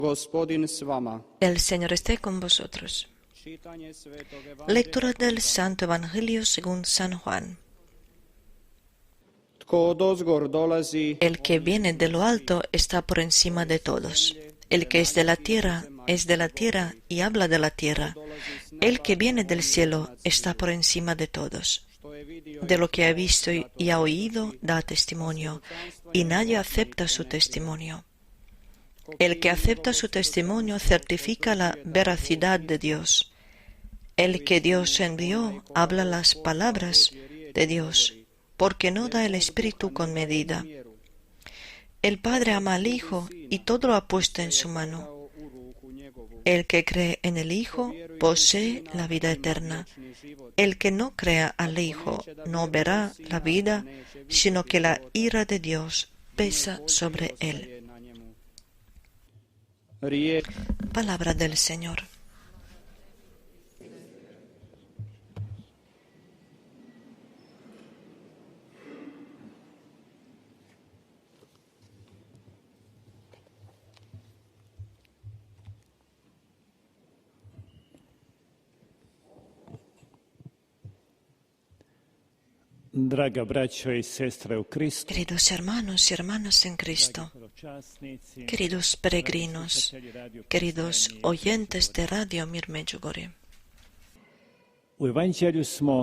Gospodin s vama. El Señor esté con vosotros. Lectura del Santo Evangelio según San Juan. El que viene de lo alto está por encima de todos. El que es de la tierra y habla de la tierra. El que viene del cielo está por encima de todos. De lo que ha visto y ha oído da testimonio, y nadie acepta su testimonio. El que acepta su testimonio certifica la veracidad de Dios. El que Dios envió habla las palabras de Dios, porque no da el Espíritu con medida. El Padre ama al Hijo y todo lo ha puesto en su mano. El que cree en el Hijo posee la vida eterna. El que no crea al Hijo no verá la vida, sino que la ira de Dios pesa sobre él. Palabra del Señor. Draga braćo i sestre u Kristu, Queridos hermanos y hermanas en Cristo, queridos peregrinos, queridos oyentes de Radio Mir Međugorje, u Evanđelju smo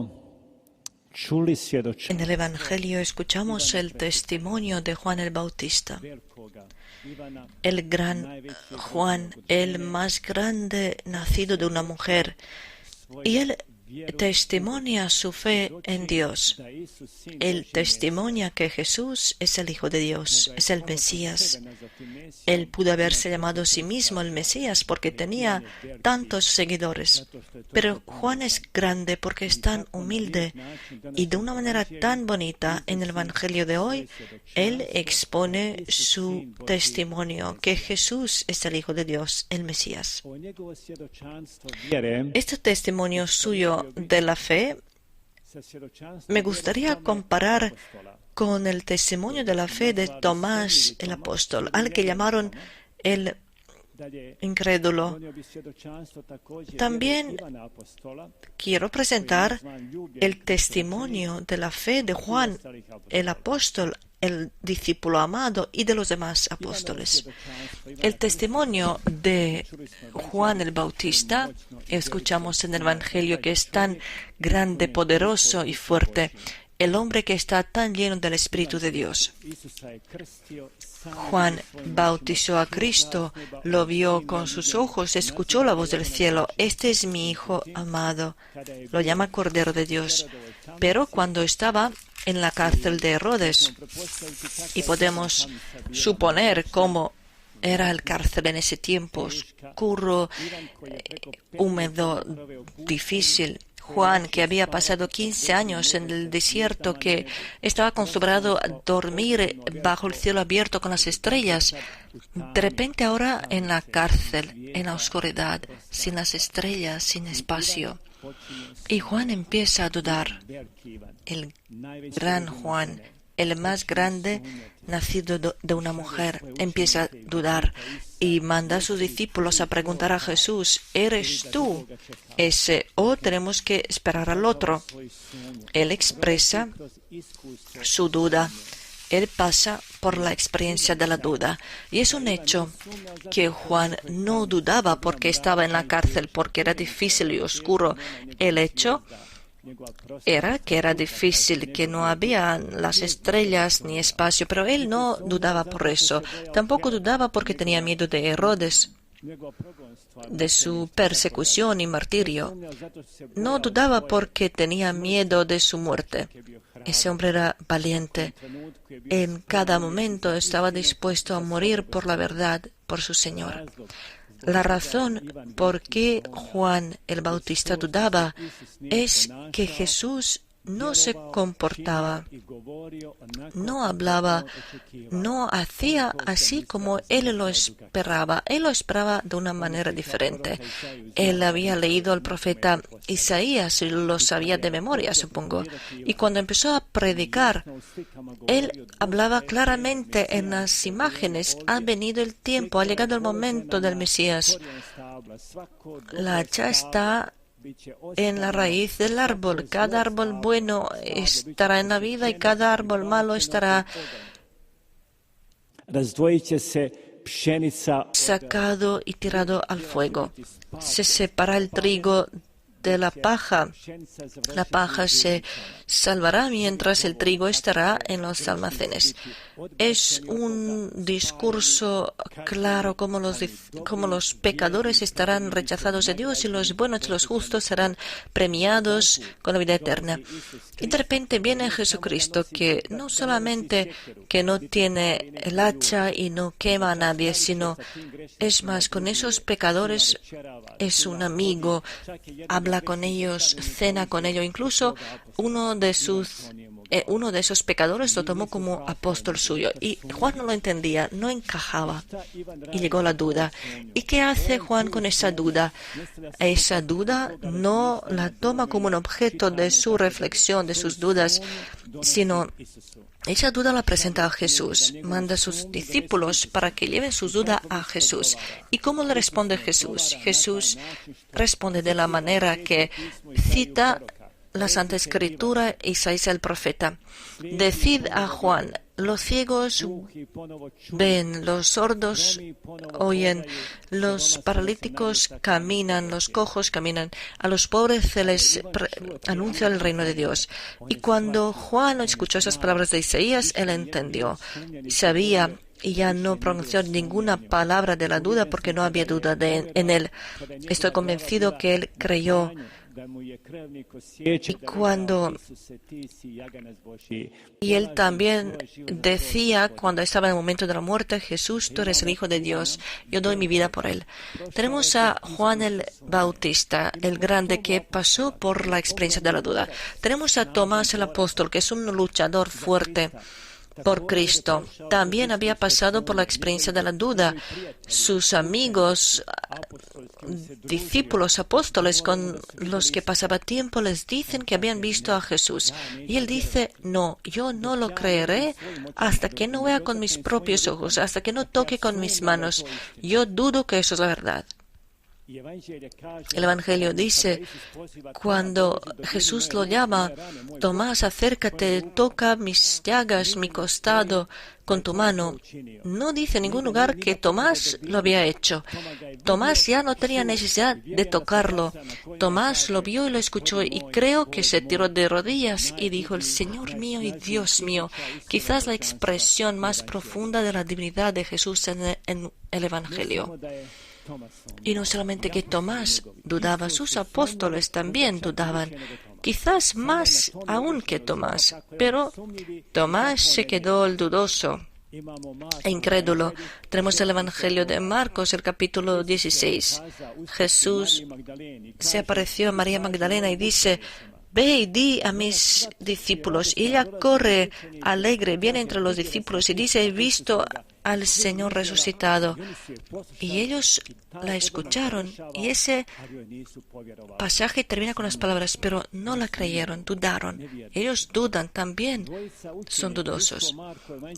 čuli svjedočenje en el Evangelio escuchamos el testimonio de Juan el Bautista, el gran Juan, el más grande nacido de una mujer, y él testimonia su fe en Dios. Él testimonia que Jesús es el Hijo de Dios, es el Mesías. Él pudo haberse llamado a sí mismo el Mesías porque tenía tantos seguidores. Pero Juan es grande porque es tan humilde y de una manera tan bonita en el Evangelio de hoy, él expone su testimonio que Jesús es el Hijo de Dios, el Mesías. Este testimonio suyo de la fe me gustaría comparar con el testimonio de la fe de Tomás el apóstol, al que llamaron el incrédulo. También quiero presentar el testimonio de la fe de Juan el apóstol, el discípulo amado, y de los demás apóstoles. El testimonio de Juan el Bautista, escuchamos en el Evangelio que es tan grande, poderoso y fuerte, el hombre que está tan lleno del Espíritu de Dios. Juan bautizó a Cristo, lo vio con sus ojos, escuchó la voz del cielo: este es mi Hijo amado. Lo llama Cordero de Dios. Pero cuando estaba en la cárcel de Herodes, y podemos suponer cómo era el cárcel en ese tiempo, oscuro, húmedo, difícil. Juan, que había pasado 15 años en el desierto, que estaba acostumbrado a dormir bajo el cielo abierto con las estrellas, de repente ahora en la cárcel, en la oscuridad, sin las estrellas, sin espacio. Y Juan empieza a dudar. El gran Juan, el más grande nacido de una mujer, empieza a dudar y manda a sus discípulos a preguntar a Jesús: ¿eres tú ese o tenemos que esperar al otro? Él expresa su duda. Él pasa por la experiencia de la duda. Y es un hecho que Juan no dudaba porque estaba en la cárcel, porque era difícil y oscuro. El hecho era que era difícil, que no había las estrellas ni espacio, pero él no dudaba por eso. Tampoco dudaba porque tenía miedo de Herodes, de su persecución y martirio. No dudaba porque tenía miedo de su muerte. Ese hombre era valiente. En cada momento estaba dispuesto a morir por la verdad, por su Señor. La razón por qué Juan el Bautista dudaba es que Jesús no se comportaba, no hablaba, no hacía así como él lo esperaba. Él lo esperaba de una manera diferente. Él había leído al profeta Isaías y lo sabía de memoria, supongo. Y cuando empezó a predicar, él hablaba claramente en las imágenes. Ha venido el tiempo, ha llegado el momento del Mesías. La hacha está en la raíz del árbol. Cada árbol bueno estará en la vida y cada árbol malo estará sacado y tirado al fuego. Se separa el trigo de la paja. La paja se salvará mientras el trigo estará en los almacenes. Es un discurso claro como los pecadores estarán rechazados de Dios y los buenos y los justos serán premiados con la vida eterna. Y de repente viene Jesucristo, que no solamente que no tiene el hacha y no quema a nadie, sino es más, con esos pecadores es un amigo, habla con ellos, cena con ellos. Incluso uno de esos pecadores lo tomó como apóstol suyo. Y Juan no lo entendía, no encajaba. Y llegó la duda. ¿Y qué hace Juan con esa duda? Esa duda no la toma como un objeto de su reflexión, de sus dudas, sino esa duda la presenta a Jesús. Manda a sus discípulos para que lleven su duda a Jesús. ¿Y cómo le responde Jesús? Jesús responde de la manera que cita la Santa Escritura, Isaías el profeta. Decid a Juan, los ciegos ven, los sordos oyen, los paralíticos caminan, los cojos caminan, a los pobres se les anuncia el reino de Dios. Y cuando Juan escuchó esas palabras de Isaías, él entendió, sabía, y ya no pronunció ninguna palabra de la duda porque no había duda en él. Estoy convencido que él creyó. Y él también decía cuando estaba en el momento de la muerte: Jesús, tú eres el Hijo de Dios, yo doy mi vida por él. Tenemos a Juan el Bautista, el grande, que pasó por la experiencia de la duda. Tenemos a Tomás el apóstol, que es un luchador fuerte por Cristo. También había pasado por la experiencia de la duda. Sus amigos, discípulos, apóstoles con los que pasaba tiempo les dicen que habían visto a Jesús. Y él dice: no, yo no lo creeré hasta que no vea con mis propios ojos, hasta que no toque con mis manos. Yo dudo que eso es la verdad. El Evangelio dice, cuando Jesús lo llama: Tomás, acércate, toca mis llagas, mi costado con tu mano. No dice en ningún lugar que Tomás lo había hecho. Tomás ya no tenía necesidad de tocarlo. Tomás lo vio y lo escuchó, y creo que se tiró de rodillas y dijo: el Señor mío y Dios mío. Quizás la expresión más profunda de la divinidad de Jesús en el Evangelio. Y no solamente que Tomás dudaba, sus apóstoles también dudaban, quizás más aún que Tomás, pero Tomás se quedó el dudoso e incrédulo. Tenemos el Evangelio de Marcos, el capítulo 16. Jesús se apareció a María Magdalena y dice: ve y di a mis discípulos. Y ella corre alegre, viene entre los discípulos y dice: he visto al Señor resucitado. Y ellos la escucharon, y ese pasaje termina con las palabras: pero no la creyeron, dudaron. Ellos dudan también, son dudosos.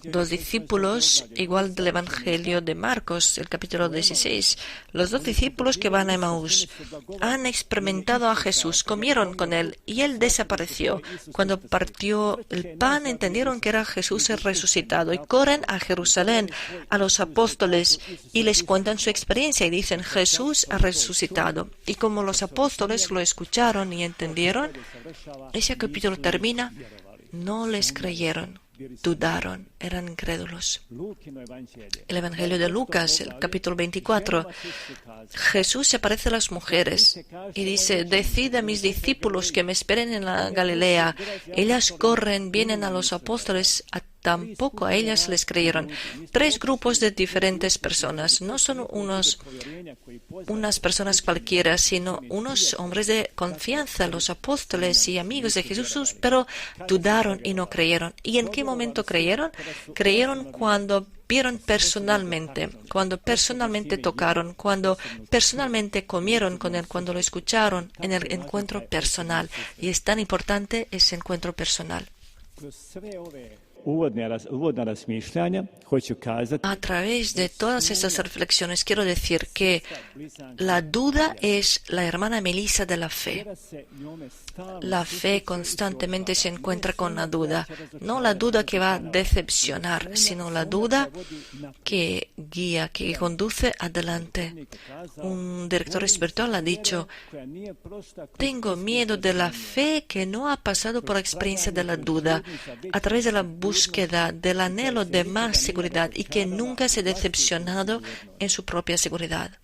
Dos discípulos, igual del Evangelio de Marcos, el capítulo 16, los dos discípulos que van a Emaús han experimentado a Jesús, comieron con él y él desapareció. Cuando partió el pan, entendieron que era Jesús el resucitado y corren a Jerusalén a los apóstoles y les cuentan su experiencia y dicen: Jesús ha resucitado. Y como los apóstoles lo escucharon y entendieron, ese capítulo termina: no les creyeron, dudaron, eran incrédulos. El Evangelio de Lucas, el capítulo 24, Jesús se aparece a las mujeres y dice: decid a mis discípulos que me esperen en la Galilea. Ellas corren, vienen a los apóstoles, tampoco a ellas les creyeron. 3 grupos de diferentes personas. No son unas personas cualquiera, sino unos hombres de confianza, los apóstoles y amigos de Jesús, pero dudaron y no creyeron. ¿Y en qué momento creyeron? Creyeron cuando vieron personalmente, cuando personalmente tocaron, cuando personalmente comieron con Él, cuando lo escucharon en el encuentro personal. Y es tan importante ese encuentro personal. A través de todas estas reflexiones quiero decir que la duda es la hermana Melissa de la fe. La fe constantemente se encuentra con la duda, no la duda que va a decepcionar, sino la duda que guía, que conduce adelante. Un director espiritual ha dicho: tengo miedo de la fe que no ha pasado por la experiencia de la duda, a través de la búsqueda del anhelo de más seguridad y que nunca se ha decepcionado en su propia seguridad.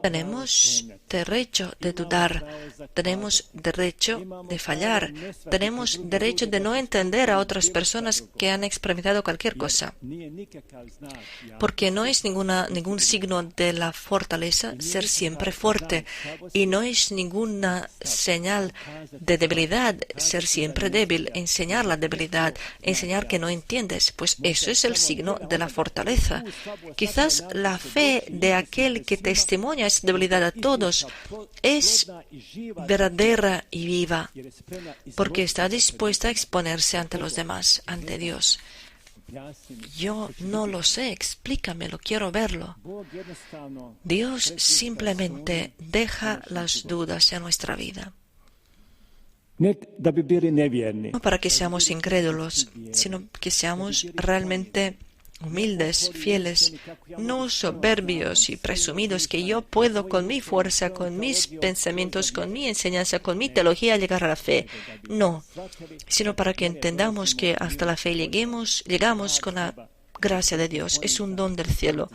Tenemos derecho de dudar, tenemos derecho de fallar, tenemos derecho de no entender a otras personas que han experimentado cualquier cosa. Porque no es ningún signo de la fortaleza ser siempre fuerte, y no es ninguna señal de debilidad ser siempre débil, enseñar la debilidad, enseñar que no entiendes, pues eso es el signo de la fortaleza. Quizás la fe de aquel que testimonia esa debilidad a todos es verdadera y viva, porque está dispuesta a exponerse ante los demás, ante Dios. Yo no lo sé, explícamelo, quiero verlo. Dios simplemente deja las dudas en nuestra vida. No para que seamos incrédulos, sino que seamos realmente humildes, fieles, no soberbios y presumidos que yo puedo con mi fuerza, con mis pensamientos, con mi enseñanza, con mi teología llegar a la fe. No, sino para que entendamos que hasta la fe llegamos con la gracia de Dios. Es un don del cielo.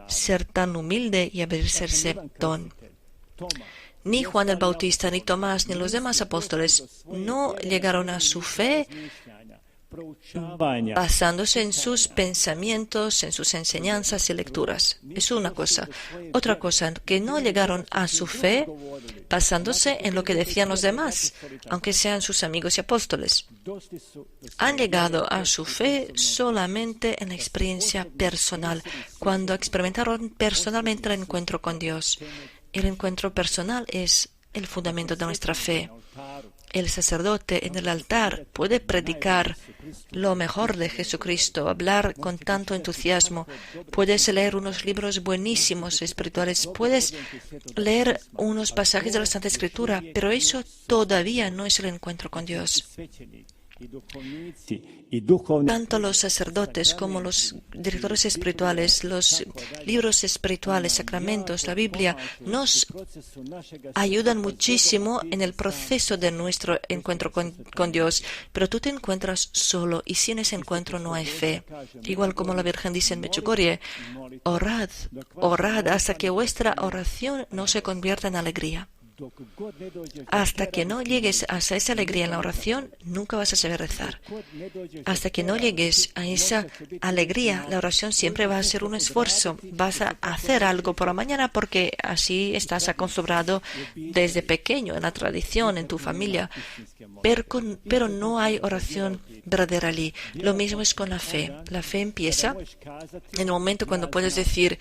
Ser tan humilde y abrirse don. Ni Juan el Bautista, ni Tomás, ni los demás apóstoles no llegaron a su fe basándose en sus pensamientos, en sus enseñanzas y lecturas. Es una cosa. Otra cosa, que no llegaron a su fe basándose en lo que decían los demás, aunque sean sus amigos y apóstoles. Han llegado a su fe solamente en la experiencia personal, cuando experimentaron personalmente el encuentro con Dios. El encuentro personal es el fundamento de nuestra fe. El sacerdote en el altar puede predicar lo mejor de Jesucristo, hablar con tanto entusiasmo. Puedes leer unos libros buenísimos espirituales, puedes leer unos pasajes de la Santa Escritura, pero eso todavía no es el encuentro con Dios. Tanto los sacerdotes como los directores espirituales, los libros espirituales, sacramentos, la Biblia, nos ayudan muchísimo en el proceso de nuestro encuentro con Dios. Pero tú te encuentras solo y sin ese encuentro no hay fe. Igual como la Virgen dice en Medjugorje: orad, orad hasta que vuestra oración no se convierta en alegría. Hasta que no llegues a esa alegría en la oración, nunca vas a saber rezar. Hasta que no llegues a esa alegría, la oración siempre va a ser un esfuerzo. Vas a hacer algo por la mañana porque así estás acostumbrado desde pequeño, en la tradición, en tu familia. Pero no hay oración verdadera allí. Lo mismo es con la fe. La fe empieza en el momento cuando puedes decir: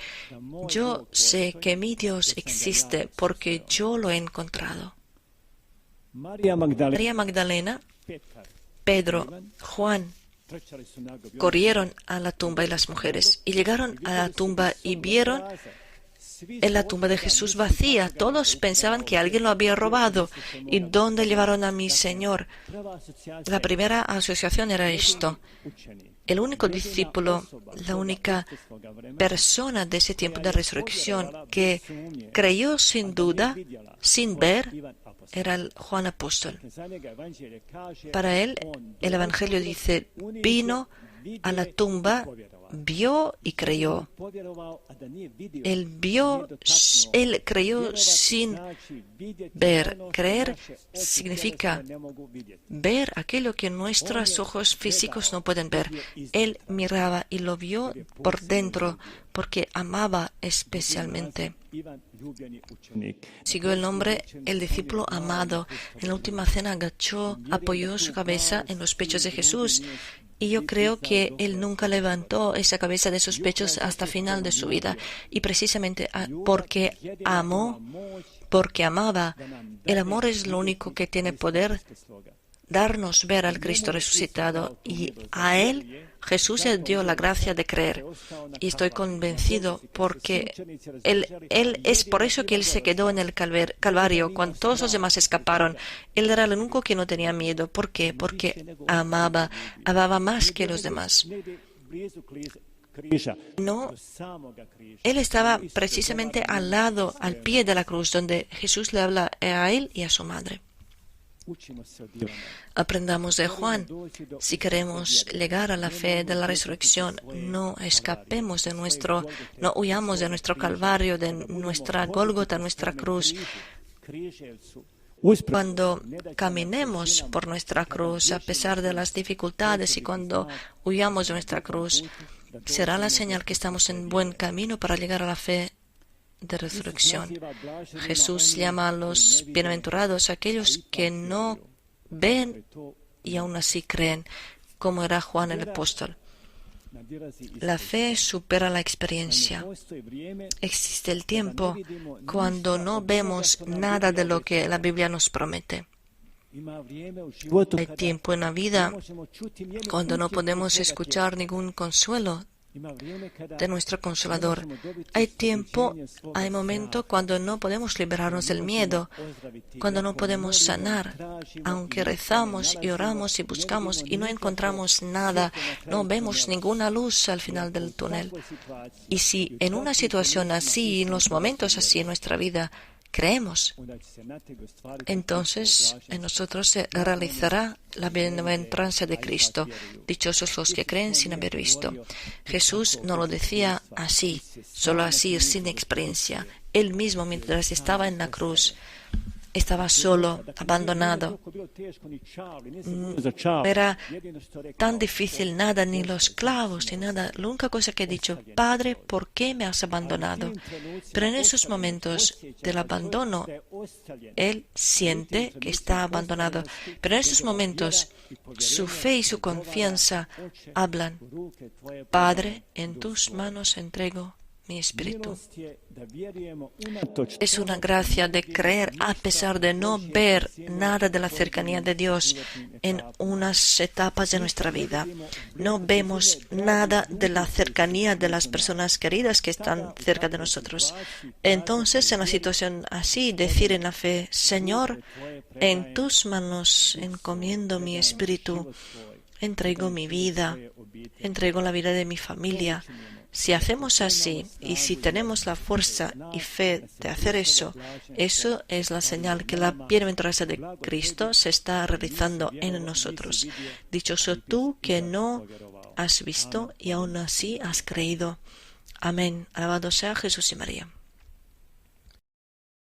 yo sé que mi Dios existe porque yo lo he encontrado. María Magdalena, Pedro, Juan corrieron a la tumba y las mujeres, y llegaron a la tumba y vieron en la tumba de Jesús vacía. Todos pensaban que alguien lo había robado. ¿Y dónde llevaron a mi Señor? La primera asociación era esto. El único discípulo, la única persona de ese tiempo de resurrección que creyó sin duda, sin ver, era el Juan apóstol. Para él, el Evangelio dice: vino a la tumba vio y creyó. Él creyó sin ver. Creer significa ver aquello que nuestros ojos físicos no pueden ver. Él miraba y lo vio por dentro porque amaba especialmente. Siguió el nombre, el discípulo amado. En la última cena agachó, apoyó su cabeza en los pechos de Jesús. Y yo creo que él nunca levantó esa cabeza de sus pechos hasta el final de su vida. Y precisamente porque amó, porque amaba, el amor es lo único que tiene poder darnos ver al Cristo resucitado. Y a él Jesús le dio la gracia de creer. Y estoy convencido porque él es por eso que él se quedó en el Calvario cuando todos los demás escaparon. Él era el único que no tenía miedo. ¿Por qué? Porque amaba más que los demás. No, él estaba precisamente al pie de la cruz, donde Jesús le habla a él y a su madre. Aprendamos de Juan. Si queremos llegar a la fe de la resurrección, no huyamos de nuestro Calvario, de nuestra Gólgota, nuestra cruz. Cuando caminemos por nuestra cruz, a pesar de las dificultades, y cuando huyamos de nuestra cruz, será la señal que estamos en buen camino para llegar a la fe de resurrección. Jesús llama a los bienaventurados aquellos que no ven y aún así creen, como era Juan el apóstol. La fe supera la experiencia. Existe el tiempo cuando no vemos nada de lo que la Biblia nos promete. Hay tiempo en la vida cuando no podemos escuchar ningún consuelo de nuestro Consolador. Hay momento cuando no podemos liberarnos del miedo, cuando no podemos sanar, aunque rezamos y oramos y buscamos y no encontramos nada, no vemos ninguna luz al final del túnel. Y si en una situación así, en los momentos así en nuestra vida, creemos, entonces en nosotros se realizará la bienaventuranza de Cristo. Dichosos los que creen sin haber visto. Jesús no lo decía así, solo así, sin experiencia. Él mismo, mientras estaba en la cruz, estaba solo, abandonado. Era tan difícil, nada, ni los clavos, ni nada. La única cosa que he dicho, Padre, ¿por qué me has abandonado? Pero en esos momentos del abandono, él siente que está abandonado. Pero en esos momentos, su fe y su confianza hablan. Padre, en tus manos entrego mi espíritu. Es una gracia de creer a pesar de no ver nada de la cercanía de Dios en unas etapas de nuestra vida. No vemos nada de la cercanía de las personas queridas que están cerca de nosotros. Entonces, en una situación así, decir en la fe, Señor, en tus manos encomiendo mi espíritu, entrego mi vida, entrego la vida de mi familia. Si hacemos así y si tenemos la fuerza y fe de hacer eso, eso es la señal que la bienaventuranza de Cristo se está realizando en nosotros. Dichoso tú que no has visto y aún así has creído. Amén. Alabado sea Jesús y María.